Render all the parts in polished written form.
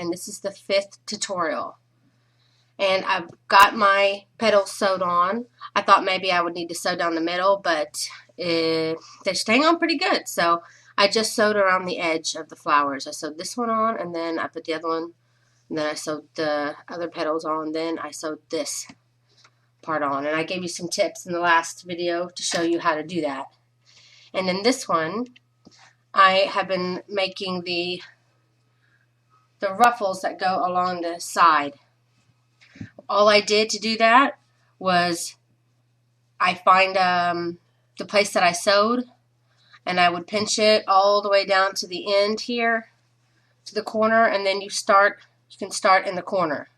and this is the 5th tutorial. And I've got my petals sewed on. I thought maybe I would need to sew down the middle, but they're staying on pretty good. So I just sewed around the edge of the flowers. I sewed this one on, and then I put the other one, and then I sewed the other petals on, then I sewed this part on. And I gave you some tips in the last video to show you how to do that. And in this one, I have been making the ruffles that go along the side. All I did to do that was I find the place that I sewed, and I would pinch it all the way down to the end here, to the corner, and then you can start in the corner.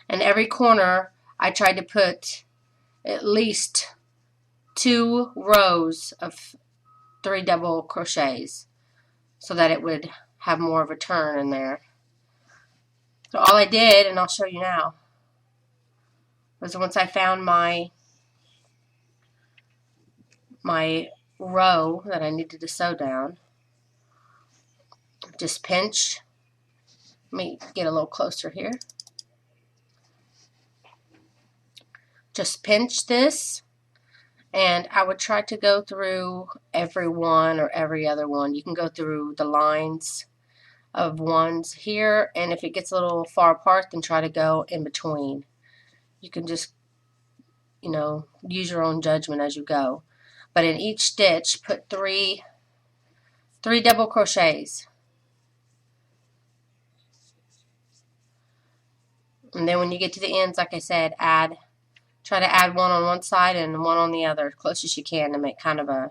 And every corner I tried to put at least 2 rows of 3 double crochets so that it would have more of a turn in there. So all I did, and I'll show you now, was once I found my row that I needed to sew down, just pinch. Let me get a little closer here. Just pinch this, and I would try to go through every one or every other one. You can go through the lines of ones here, and if it gets a little far apart, then try to go in between. You can just, use your own judgment as you go. But in each stitch, put 3 double crochets. And then when you get to the ends, like I said, try to add one on one side and one on the other, as close as you can, to make kind of a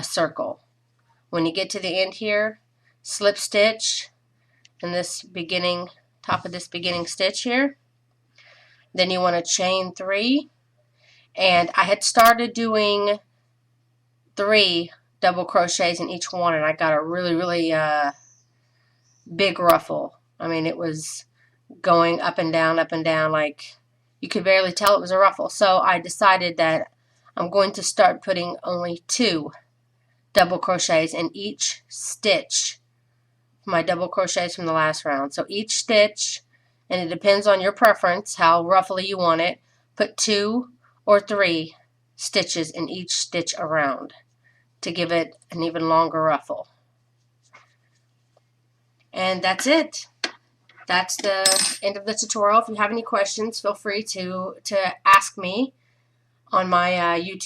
circle. When you get to the end here, slip stitch in this top of this beginning stitch here. Then you want to chain 3, and I had started doing 3 double crochets in each one, and I got a really big ruffle. I mean, it was going up and down, like you could barely tell it was a ruffle. So I decided that I'm going to start putting only 2 double crochets in each stitch, my double crochets from the last round. So each stitch, and it depends on your preference, how ruffly you want it, put 2 or 3 stitches in each stitch around to give it an even longer ruffle. And that's it. That's the end of the tutorial. If you have any questions, feel free to ask me on my YouTube.